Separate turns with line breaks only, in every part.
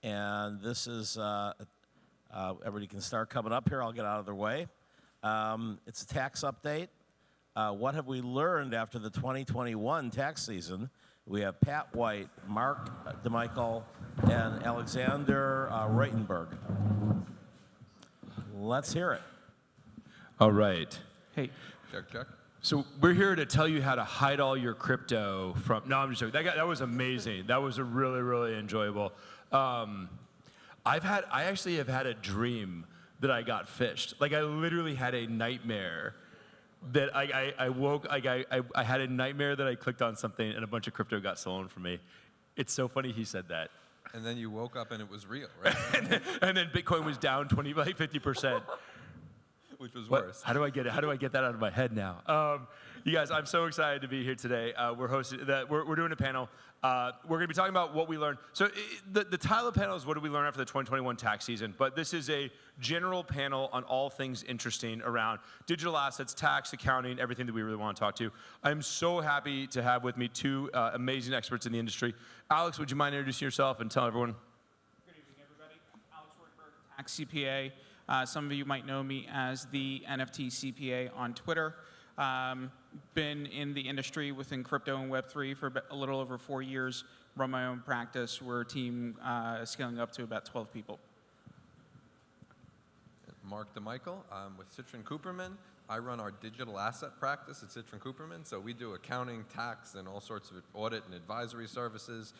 and this is, everybody can start coming up here. I'll get out of their way. It's a tax update. What have we learned after the 2021 tax season? We have Pat White, Mark Dimichael, and Alexander Roytenberg. Let's hear it.
All right.
Hey.
Check.
So we're here to tell you how to hide all your crypto from. No, I'm just joking. That was amazing. That was a really, really enjoyable. I actually have had a dream that I got phished. Like I literally had a nightmare that I woke. I had a nightmare that I clicked on something and a bunch of crypto got stolen from me. It's so funny he said that.
And then you woke up and it was real, right?
and then Bitcoin was down 50%.
Which was worse.
How do I get it? How do I get that out of my head now? You guys, I'm so excited to be here today. We're doing a panel. We're going to be talking about what we learned. So the title of the panel is what did we learn after the 2021 tax season? But this is a general panel on all things interesting around digital assets, tax, accounting, everything that we really want to talk to. I'm so happy to have with me two amazing experts in the industry. Alex, would you mind introducing yourself and tell everyone?
Good evening, everybody. Alex Roytenberg, tax CPA. Some of you might know me as the NFT CPA on Twitter. Been in the industry within crypto and Web3 for a little over 4 years. Run my own practice. We're a team scaling up to about 12 people.
Mark Dimichael. I'm with Citron Cooperman. I run our digital asset practice at Citron Cooperman. So we do accounting, tax, and all sorts of audit and advisory services.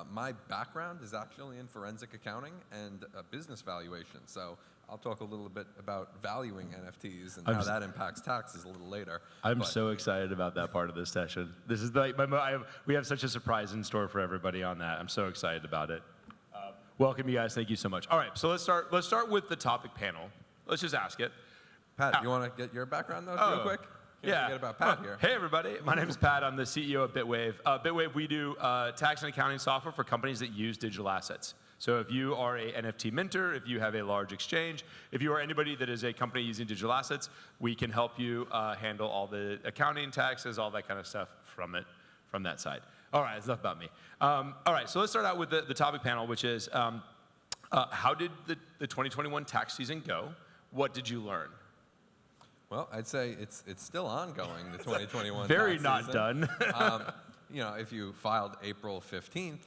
My background is actually in forensic accounting and business valuation. So I'll talk a little bit about valuing NFTs and how that impacts taxes a little later.
I'm so excited about that part of this session. This is like we have such a surprise in store for everybody on that. I'm so excited about it. Welcome, you guys. Thank you so much. All right, so let's start with the topic panel. Let's just ask it.
Pat, you want to get your background though, real quick? Can't forget about Pat here.
Hey everybody, my name is Pat. I'm the CEO of Bitwave. Bitwave, we do tax and accounting software for companies that use digital assets. So if you are a NFT minter, if you have a large exchange, if you are anybody that is a company using digital assets, we can help you handle all the accounting, taxes, all that kind of stuff from that side. All right, that's enough about me. All right, so let's start out with the topic panel, which is how did the 2021 tax season go? What did you learn?
Well, I'd say it's still ongoing, the 2021
Very
tax
not
season.
done.
You know, if you filed April 15th,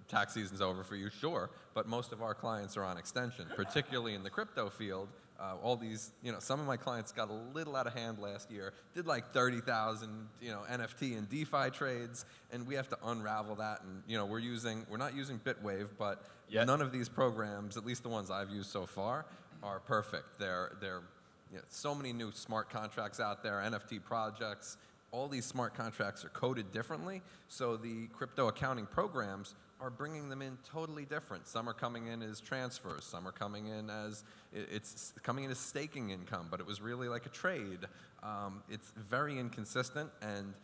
tax season's over for you, sure, but most of our clients are on extension, particularly in the crypto field. All these, some of my clients got a little out of hand last year, did like 30,000, NFT and DeFi trades, and we have to unravel that. And we're not using Bitwave, but none of these programs, at least the ones I've used so far, are perfect. They're so many new smart contracts out there, NFT projects. All these smart contracts are coded differently, so the crypto accounting programs are bringing them in totally different. Some are coming in as transfers, some are coming in as, it's coming in as staking income, but it was really like a trade. It's very inconsistent, and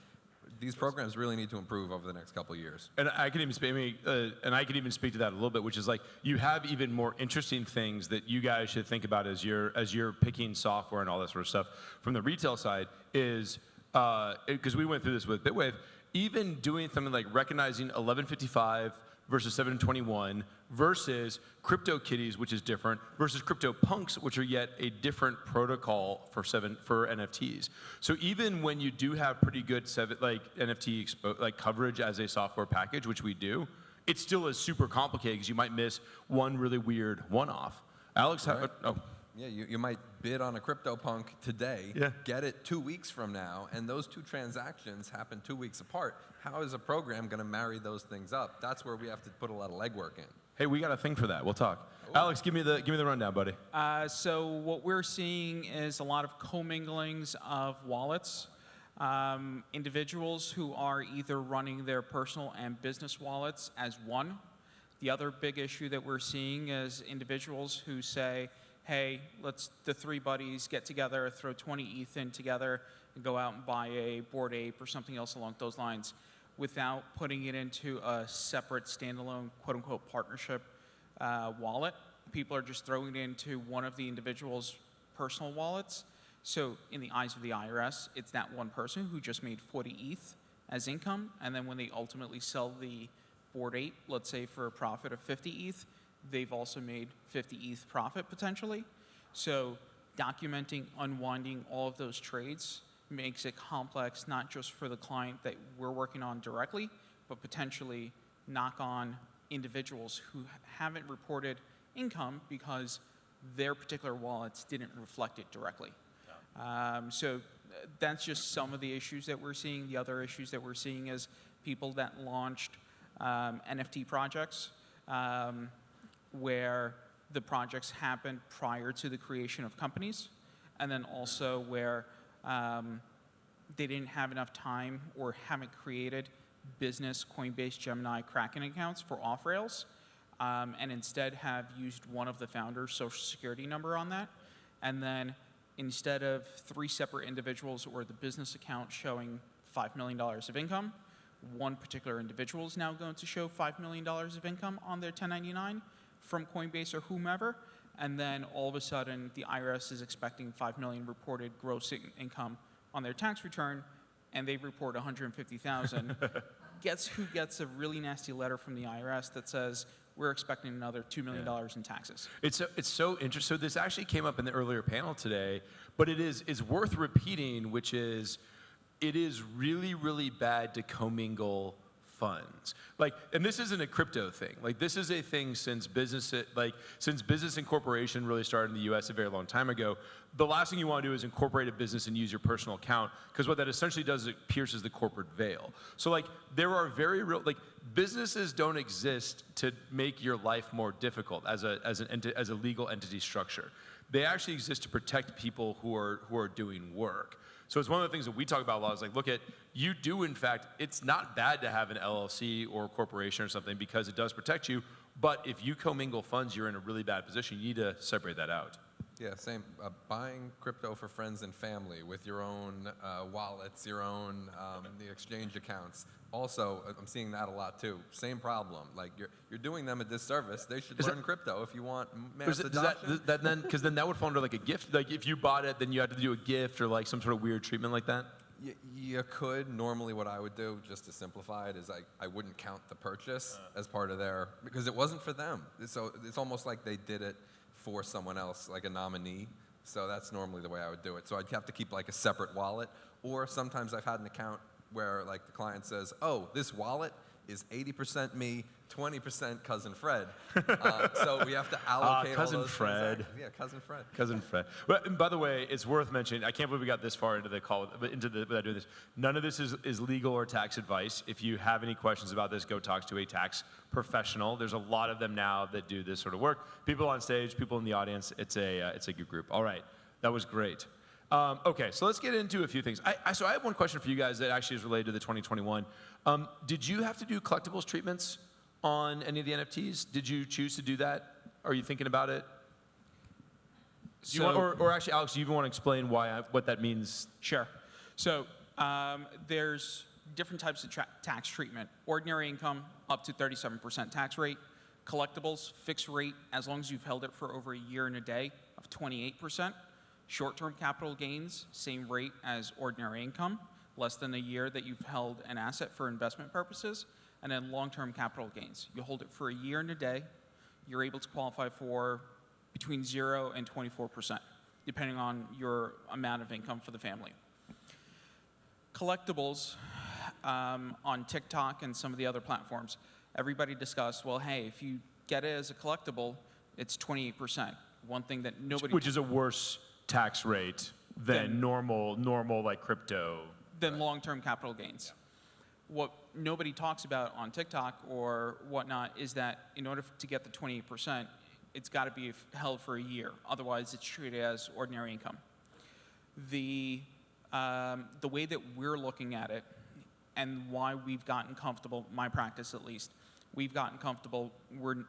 these programs really need to improve over the next couple of years.
And I can even speak to that a little bit, which is like you have even more interesting things that you guys should think about as you're picking software and all that sort of stuff. From the retail side is, because we went through this with Bitwave, even doing something like recognizing 1155 versus 721 versus CryptoKitties, which is different, versus CryptoPunks, which are yet a different protocol for NFTs. So even when you do have pretty good NFT coverage as a software package, which we do, it still is super complicated because you might miss one really weird one-off. Alex,
Yeah, you might bid on a CryptoPunk today, get it 2 weeks from now, and those two transactions happen 2 weeks apart. How is a program going to marry those things up? That's where we have to put a lot of legwork in.
Hey, we got a thing for that. We'll talk. Ooh. Alex, give me the rundown, buddy.
So what we're seeing is a lot of comminglings of wallets. Individuals who are either running their personal and business wallets as one. The other big issue that we're seeing is individuals who say, hey, let's the three buddies get together, throw 20 ETH in together, and go out and buy a Bored Ape or something else along those lines without putting it into a separate standalone quote-unquote partnership wallet. People are just throwing it into one of the individual's personal wallets. So in the eyes of the IRS, it's that one person who just made 40 ETH as income, and then when they ultimately sell the Bored Ape, let's say for a profit of 50 ETH, they've also made 50 ETH profit potentially. So documenting, unwinding all of those trades makes it complex, not just for the client that we're working on directly, but potentially knock on individuals who haven't reported income because their particular wallets didn't reflect it directly. So that's just some of the issues that we're seeing. The other issues that we're seeing is people that launched NFT projects where the projects happened prior to the creation of companies, and then also where they didn't have enough time or haven't created business Coinbase, Gemini, Kraken accounts for off-rails, and instead have used one of the founders' social security number on that. And then instead of 3 separate individuals or the business account showing $5 million of income, one particular individual is now going to show $5 million of income on their 1099 from Coinbase or whomever, and then all of a sudden the IRS is expecting $5 million reported gross income on their tax return, and they report 150,000. Guess who gets a really nasty letter from the IRS that says we're expecting another $2 million in taxes?
It's so interesting. So this actually came up in the earlier panel today, but it's worth repeating, which is it is really, really bad to commingle funds. Like, and this isn't a crypto thing. Like, this is a thing since business incorporation really started in the US a very long time ago. The last thing you want to do is incorporate a business and use your personal account, because what that essentially does is it pierces the corporate veil. So like, there are very real, like, businesses don't exist to make your life more difficult as a legal entity structure. They actually exist to protect people who are doing work. So it's one of the things that we talk about a lot is like, look at, you do in fact, it's not bad to have an LLC or a corporation or something because it does protect you, but if you commingle funds, you're in a really bad position. You need to separate that out.
Yeah, same. Buying crypto for friends and family with your own wallets, your own the exchange accounts. Also, I'm seeing that a lot too. Same problem. Like you're doing them a disservice. They should learn crypto if you want mass adoption.
Because then that would fall under like a gift. Like if you bought it, then you had to do a gift or like some sort of weird treatment like that.
You could. Normally what I would do, just to simplify it, is I wouldn't count the purchase as part of their, because it wasn't for them. So it's almost like they did it for someone else, like a nominee. So that's normally the way I would do it. So I'd have to keep like a separate wallet. Or sometimes I've had an account where like the client says, oh, this wallet is 80% me, 20% cousin Fred. So we have to allocate
cousin
all those
Fred.
Yeah, cousin Fred.
Cousin Fred. Well, and by the way, it's worth mentioning, I can't believe we got this far into the call, without doing this. None of this is legal or tax advice. If you have any questions about this, go talk to a tax professional. There's a lot of them now that do this sort of work. People on stage, people in the audience. It's a good group. All right, that was great. Okay, so let's get into a few things. So I have one question for you guys that actually is related to the 2021. Did you have to do collectibles treatments on any of the NFTs? Did you choose to do that? Are you thinking about it? Or actually, Alex, do you even want to explain what that means?
Sure. So there's different types of tax treatment. Ordinary income, up to 37% tax rate. Collectibles, fixed rate, as long as you've held it for over a year and a day, of 28%. Short-term capital gains, same rate as ordinary income, less than a year that you've held an asset for investment purposes. And then long-term capital gains. You hold it for a year and a day, you're able to qualify for between 0 and 24%, depending on your amount of income for the family. Collectibles on TikTok and some of the other platforms, everybody discussed, well, hey, if you get it as a collectible, it's 28%. One thing that nobody...
Which is a worse tax rate than normal like crypto.
Than long-term capital gains. What nobody talks about on TikTok or whatnot is that in order to get the 28%, it's got to be held for a year. Otherwise, it's treated as ordinary income. The way that we're looking at it and why we've gotten comfortable, my practice at least, we've gotten comfortable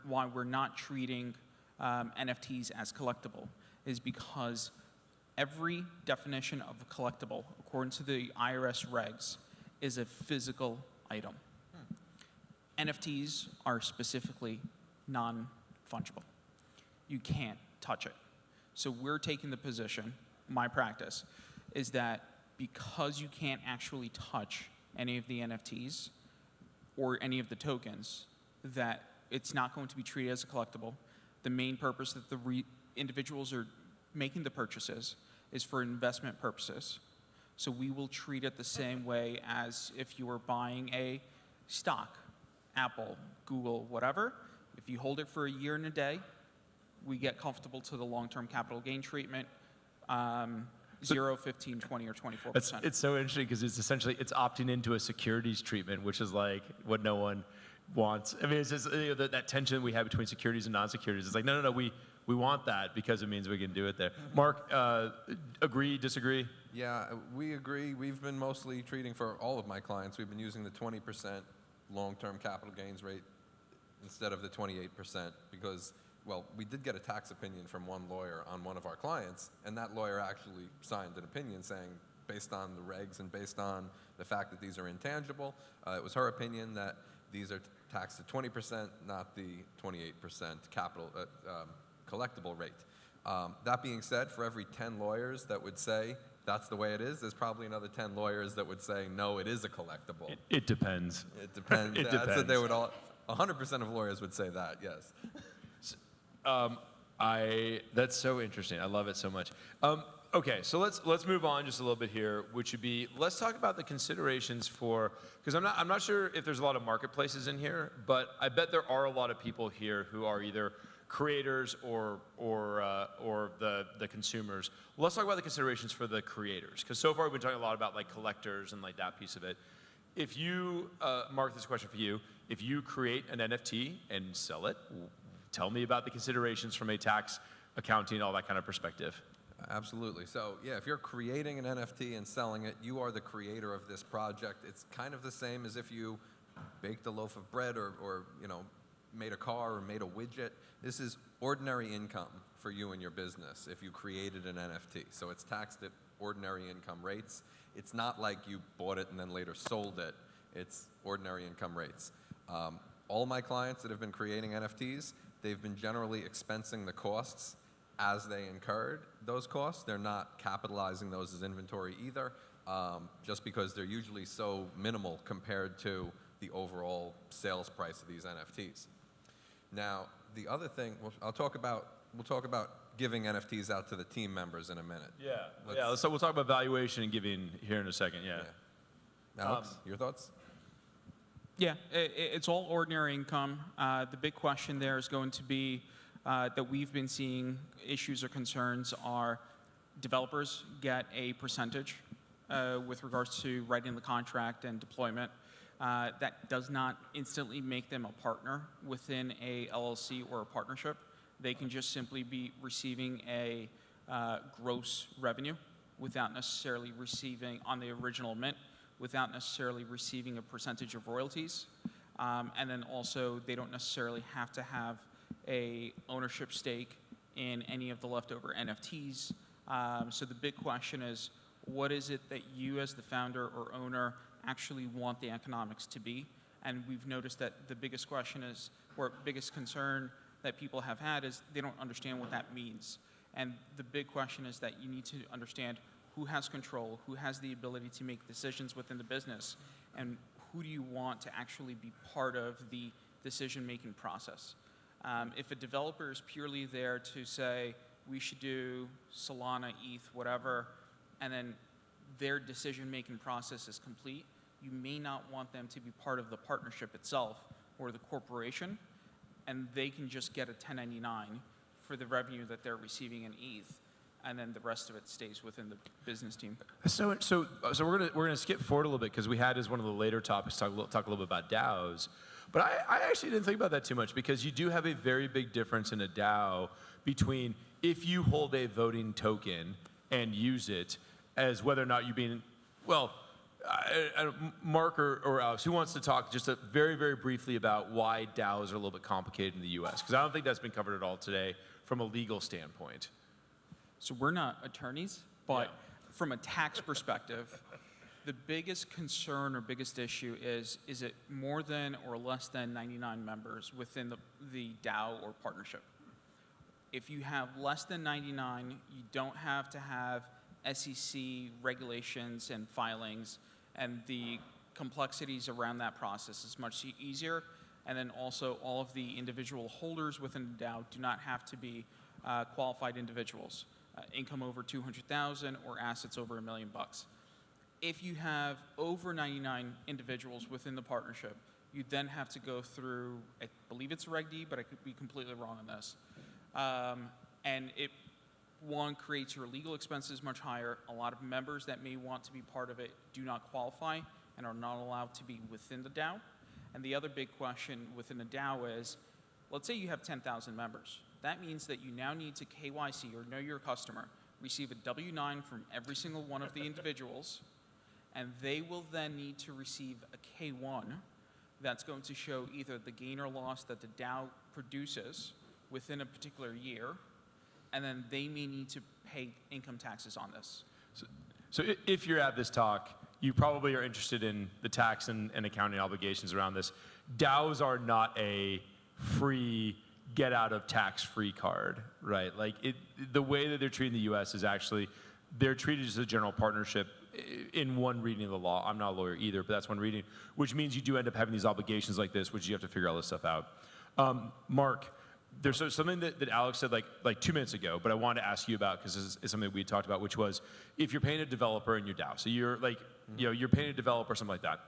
why we're not treating NFTs as collectible is because every definition of a collectible, according to the IRS regs, is a physical item. NFTs are specifically non-fungible. You can't touch it. So we're taking the position, my practice, is that because you can't actually touch any of the NFTs or any of the tokens, that it's not going to be treated as a collectible. The main purpose that the individuals are making the purchases is for investment purposes. So we will treat it the same way as if you were buying a stock, Apple, Google, whatever. If you hold it for a year and a day, we get comfortable to the long-term capital gain treatment, 0, 15, 20, or 24%.
It's so interesting because it's essentially, it's opting into a securities treatment, which is like what no one wants. I mean, it's just that tension we have between securities and non-securities. It's like, no, we want that because it means we can do it there. Mark, agree, disagree?
Yeah, we agree. We've been mostly treating, for all of my clients, we've been using the 20% long-term capital gains rate instead of the 28% because, well, we did get a tax opinion from one lawyer on one of our clients, and that lawyer actually signed an opinion saying, based on the regs and based on the fact that these are intangible, it was her opinion that these are taxed at 20%, not the 28% capital collectible rate. That being said, for every 10 lawyers that would say that's the way it is, there's probably another 10 lawyers that would say, no, it is a collectible.
It depends.
It depends.
It depends.
So they would all, 100% of lawyers would say that, yes.
That's so interesting. I love it so much. Okay, so let's move on just a little bit here, which would be, let's talk about the considerations for, because I'm not sure if there's a lot of marketplaces in here, but I bet there are a lot of people here who are either creators or the consumers. Let's talk about the considerations for the creators, because so far we've been talking a lot about like collectors and like that piece of it. If you, Mark, this is a question for you. If you create an NFT and sell it, tell me about the considerations from a tax, accounting, all that kind of perspective.
Absolutely. So yeah, if you're creating an NFT and selling it, you are the creator of this project. It's kind of the same as if you baked a loaf of bread or you know, made a car or made a widget. This is ordinary income for you and your business if you created an NFT. So it's taxed at ordinary income rates. It's not like you bought it and then later sold it. It's ordinary income rates. All my clients that have been creating NFTs, they've been generally expensing the costs as they incurred those costs. They're not capitalizing those as inventory either, just because they're usually so minimal compared to the overall sales price of these NFTs. Now, the other thing, we'll talk about giving NFTs out to the team members in a minute.
Yeah. So we'll talk about valuation and giving here in a second. Yeah.
Alex, your thoughts?
Yeah, it's all ordinary income. The big question there is going to be that we've been seeing issues or concerns are developers get a percentage with regards to writing the contract and deployment. That does not instantly make them a partner within a LLC or a partnership. They can just simply be receiving a gross revenue without necessarily receiving on the original mint, without necessarily receiving a percentage of royalties. And then also they don't necessarily have to have a ownership stake in any of the leftover NFTs. So the big question is, what is it that you as the founder or owner actually want the economics to be? And we've noticed that the biggest question is, or biggest concern that people have had is they don't understand what that means. And the big question is that you need to understand who has control, who has the ability to make decisions within the business, and who do you want to actually be part of the decision-making process. If a developer is purely there to say, we should do Solana, ETH, whatever, and then their decision-making process is complete, you may not want them to be part of the partnership itself or the corporation, and they can just get a 1099 for the revenue that they're receiving in ETH, and then the rest of it stays within the business team.
So we're gonna skip forward a little bit because we had as one of the later topics talk a little bit about DAOs. But I actually didn't think about that too much because you do have a very big difference in a DAO between if you hold a voting token and use it as whether or not you being, well, Mark or Alex, who wants to talk just very, very briefly about why DAOs are a little bit complicated in the US? Because I don't think that's been covered at all today from a legal standpoint.
So we're not attorneys, but from a tax perspective, the biggest concern or biggest issue is it more than or less than 99 members within the DAO or partnership? If you have less than 99, you don't have to have SEC regulations and filings, and the complexities around that process is much easier. And then also all of the individual holders within the DAO do not have to be qualified individuals, income over 200,000 or assets over $1 million. If you have over 99 individuals within the partnership, you then have to go through, I believe it's Reg D, but I could be completely wrong on this. And it, one, creates your legal expenses much higher. A lot of members that may want to be part of it do not qualify and are not allowed to be within the DAO. And the other big question within a DAO is, let's say you have 10,000 members. That means that you now need to KYC, or know your customer, receive a W-9 from every single one of the individuals, and they will then need to receive a K-1 that's going to show either the gain or loss that the DAO produces within a particular year, and then they may need to pay income taxes on this.
So if you're at this talk, you probably are interested in the tax and accounting obligations around this. DAOs are not a free get out of tax-free card, right? Like the way that they're treating the US is actually, they're treated as a general partnership in one reading of the law. I'm not a lawyer either, but that's one reading, which means you do end up having these obligations like this, which you have to figure all this stuff out. Mark, there's something that Alex said like 2 minutes ago, but I wanted to ask you about because this is something we talked about, which was if you're paying a developer in your DAO, so you're like, you know, you're paying a developer or something like that.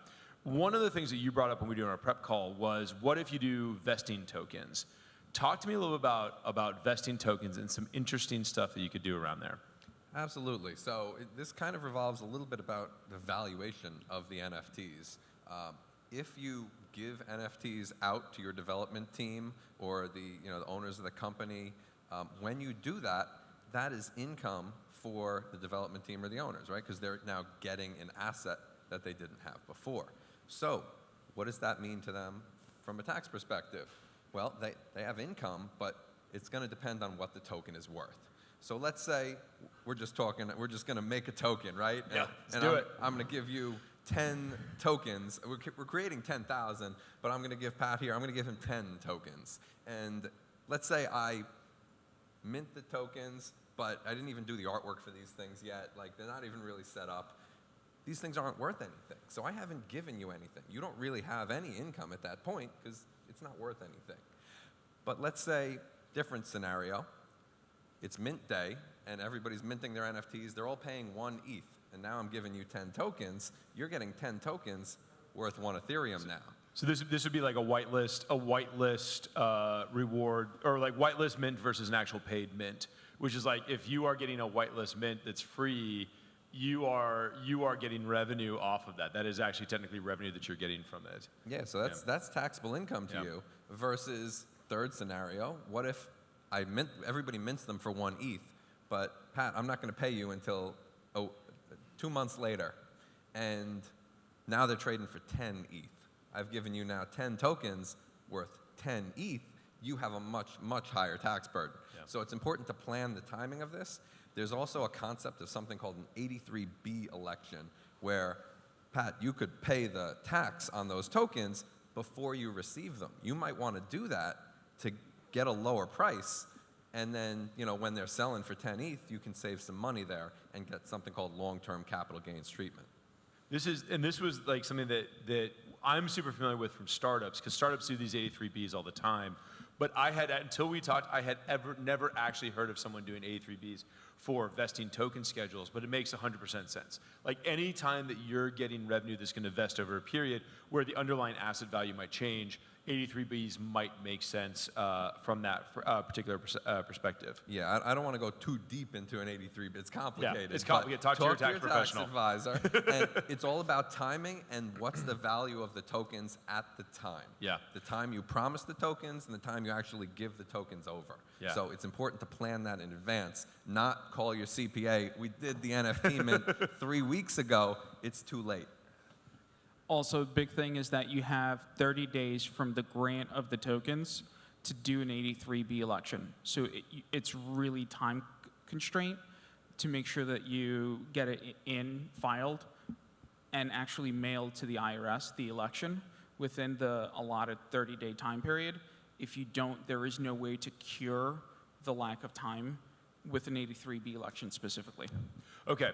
One of the things that you brought up when we were doing our prep call was, what if you do vesting tokens? Talk to me a little about vesting tokens and some interesting stuff that you could do around there.
Absolutely. So this kind of revolves a little bit about the valuation of the NFTs. If you give NFTs out to your development team or the owners of the company, when you do that, that is income for the development team or the owners, right? Because they're now getting an asset that they didn't have before. So what does that mean to them from a tax perspective? Well, they have income, but it's going to depend on what the token is worth. So let's say we're just going to make a token, right?
Yeah,
let's do it. I'm going to give you 10 tokens. We're creating 10,000, but I'm going to give Pat here, I'm going to give him 10 tokens. And let's say I mint the tokens, but I didn't even do the artwork for these things yet. Like, they're not even really set up. These things aren't worth anything. So I haven't given you anything. You don't really have any income at that point because it's not worth anything. But let's say, different scenario, it's mint day, and everybody's minting their NFTs. They're all paying 1 ETH, and now I'm giving you 10 tokens. You're getting 10 tokens worth 1 Ethereum now.
So this would be like a whitelist reward, or like whitelist mint versus an actual paid mint, which is like if you are getting a whitelist mint that's free, you are getting revenue off of that. That is actually technically revenue that you're getting from it.
Yeah, so that's taxable income to you versus third scenario. What if everybody mints them for 1 ETH, but Pat, I'm not going to pay you until 2 months later, and now they're trading for 10 ETH. I've given you now 10 tokens worth 10 ETH. You have a much, much higher tax burden. Yeah. So it's important to plan the timing of this. There's also a concept of something called an 83B election, where, Pat, you could pay the tax on those tokens before you receive them. You might want to do that to get a lower price, and then when they're selling for 10 ETH, you can save some money there and get something called long-term capital gains treatment. This
was like something that I'm super familiar with from startups, because startups do these 83Bs all the time. But until we talked, I had never actually heard of someone doing 83Bs for vesting token schedules, but it makes 100% sense. Like any time that you're getting revenue that's going to vest over a period where the underlying asset value might change, 83Bs might make sense from that particular perspective.
Yeah, I don't want to go too deep into an 83B. It's complicated.
Yeah, it's complicated. Talk to your tax professional.
Tax advisor. And it's all about timing and what's the value of the tokens at the time.
Yeah.
The time you promise the tokens and the time you actually give the tokens over.
Yeah.
So it's important to plan that in advance, not call your CPA. We did the NFT mint 3 weeks ago. It's too late.
Also, the big thing is that you have 30 days from the grant of the tokens to do an 83B election. So it's really time constraint to make sure that you get it filed, and actually mailed to the IRS, the election, within the allotted 30-day time period. If you don't, there is no way to cure the lack of time with an 83B election specifically.
Okay,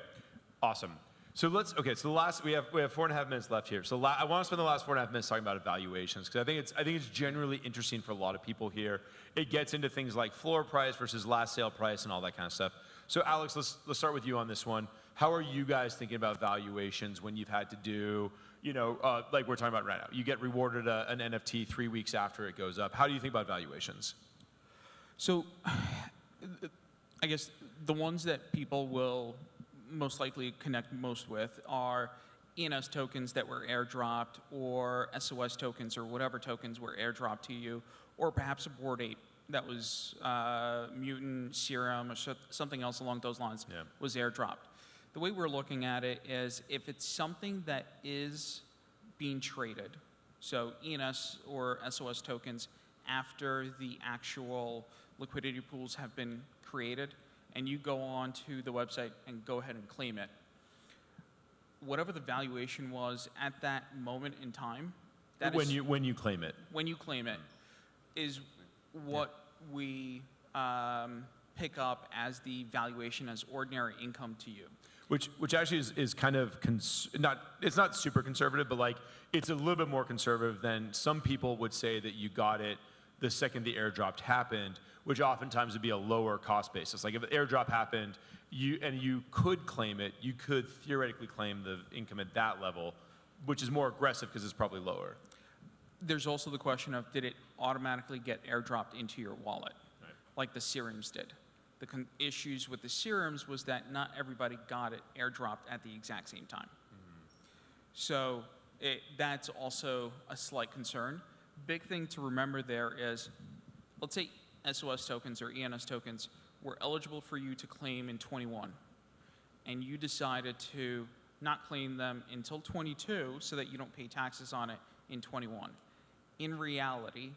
awesome. So okay. So the last we have 4.5 minutes left here. So I want to spend the last 4.5 minutes talking about evaluations because I think it's generally interesting for a lot of people here. It gets into things like floor price versus last sale price and all that kind of stuff. So Alex, let's start with you on this one. How are you guys thinking about valuations when you've had to do, like we're talking about right now? You get rewarded an NFT 3 weeks after it goes up. How do you think about valuations?
So, I guess the ones that people will most likely connect most with are ENS tokens that were airdropped, or SOS tokens, or whatever tokens were airdropped to you, or perhaps a Bored Ape that was Mutant, Serum, or something else along those lines was airdropped. The way we're looking at it is if it's something that is being traded, so ENS or SOS tokens after the actual liquidity pools have been created, and you go on to the website and go ahead and claim it, whatever the valuation was at that moment in time,
When you claim it.
When you claim it, is what we pick up as the valuation as ordinary income to you.
Which actually is kind of it's not super conservative, but like it's a little bit more conservative than some people would say that you got it the second the airdrop happened, which oftentimes would be a lower cost basis. Like if the airdrop happened, you could claim it, you could theoretically claim the income at that level, which is more aggressive because it's probably lower.
There's also the question of, did it automatically get airdropped into your wallet, like the serums did? The issues with the serums was that not everybody got it airdropped at the exact same time. So that's also a slight concern. Big thing to remember there is, let's say SOS tokens or ENS tokens were eligible for you to claim in 21, and you decided to not claim them until 22 so that you don't pay taxes on it in 21. In reality,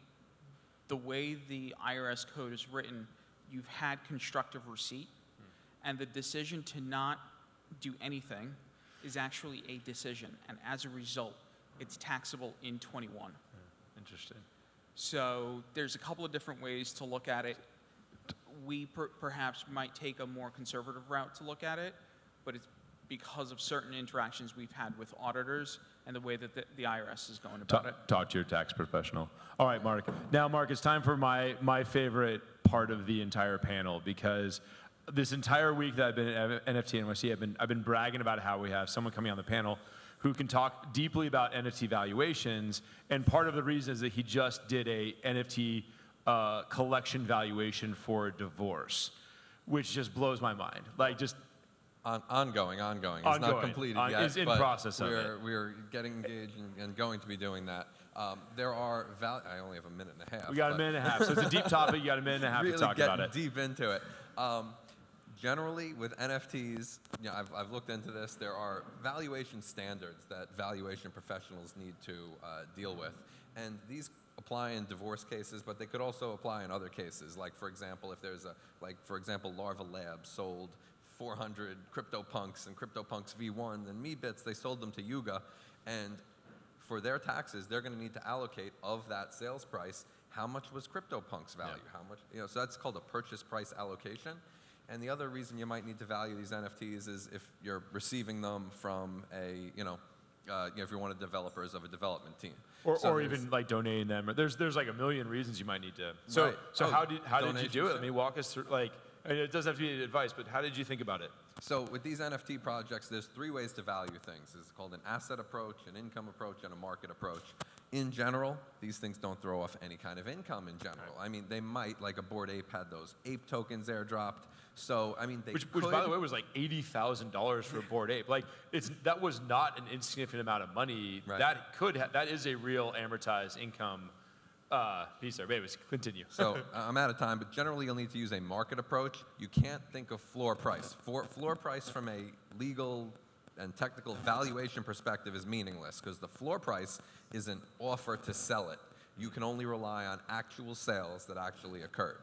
the way the IRS code is written, you've had constructive receipt, and the decision to not do anything is actually a decision, and as a result, it's taxable in 21.
Interesting.
So there's a couple of different ways to look at it. We perhaps might take a more conservative route to look at it, but it's because of certain interactions we've had with auditors and the way that the IRS is going about it.
Talk to your tax professional. All right, Mark. Now, Mark, it's time for my favorite part of the entire panel, because this entire week that I've been at NFT.NYC, I've been bragging about how we have someone coming on the panel who can talk deeply about NFT valuations, and part of the reason is that he just did a NFT collection valuation for a divorce, which just blows my mind. Like, just
ongoing. It's not completed yet.
It's in
but
process of it.
We're getting engaged and going to be doing that. There are I only have a minute and a half.
We got a minute and a half, so it's a deep topic. You got a minute and a half
really
to talk about it.
Deep into it. Generally, with NFTs, I've looked into this. There are valuation standards that valuation professionals need to deal with, and these apply in divorce cases, but they could also apply in other cases. Like, for example, if there's Larva Labs sold 400 CryptoPunks and CryptoPunks V1 and MeBits, they sold them to Yuga, and for their taxes, they're going to need to allocate of that sales price how much was CryptoPunks value, how much, so that's called a purchase price allocation. And the other reason you might need to value these NFTs is if you're receiving them from a, if you're one of the developers of a development team.
Or even like donating them. There's like a million reasons you might need to. So,
right.
so how did you do it? I mean, walk us through, it doesn't have to be advice, but how did you think about it?
So with these NFT projects, there's 3 ways to value things. It's called an asset approach, an income approach, and a market approach. In general, these things don't throw off any kind of income in general. I mean, they might, like a Bored Ape had those ape tokens airdropped. So, I mean, which
by the way, was like $80,000 for a Bored Ape. Like, that was not an insignificant amount of money.
Right.
That is a real amortized income piece there. Anyways, continue.
So I'm out of time, but generally you'll need to use a market approach. You can't think of floor price. Floor price from a legal and technical valuation perspective is meaningless, because the floor price is an offer to sell it. You can only rely on actual sales that actually occurred.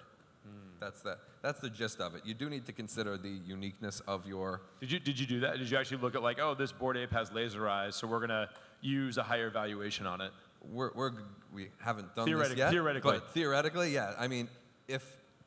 That's the gist of it. You do need to consider the uniqueness of your...
Did you do that? Did you actually look at like, oh, this Bored Ape has laser eyes, so we're gonna use a higher valuation on it?
We haven't done this yet.
Theoretically.
But theoretically, yeah. I mean, if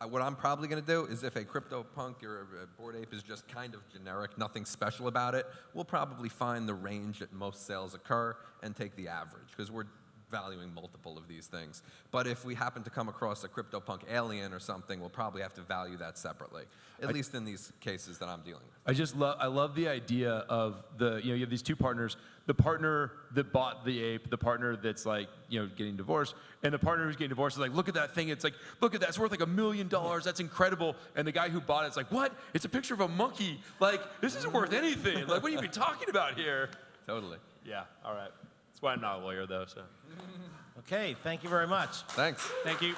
what I'm probably going to do is if a CryptoPunk or a Bored Ape is just kind of generic, nothing special about it, we'll probably find the range that most sales occur and take the average, because we're valuing multiple of these things. But if we happen to come across a CryptoPunk alien or something, we'll probably have to value that separately, at least in these cases that I'm dealing with.
I love the idea of you have these two partners, the partner that bought the ape, the partner that's like, getting divorced, and the partner who's getting divorced is like, look at that thing, it's like, look at that, it's worth like $1 million, that's incredible. And the guy who bought it's like, what? It's a picture of a monkey. Like, this isn't worth anything. Like, what are you even talking about here?
Totally.
Yeah, all right. That's why I'm not a lawyer though, so.
Okay, thank you very much.
Thanks.
Thank you.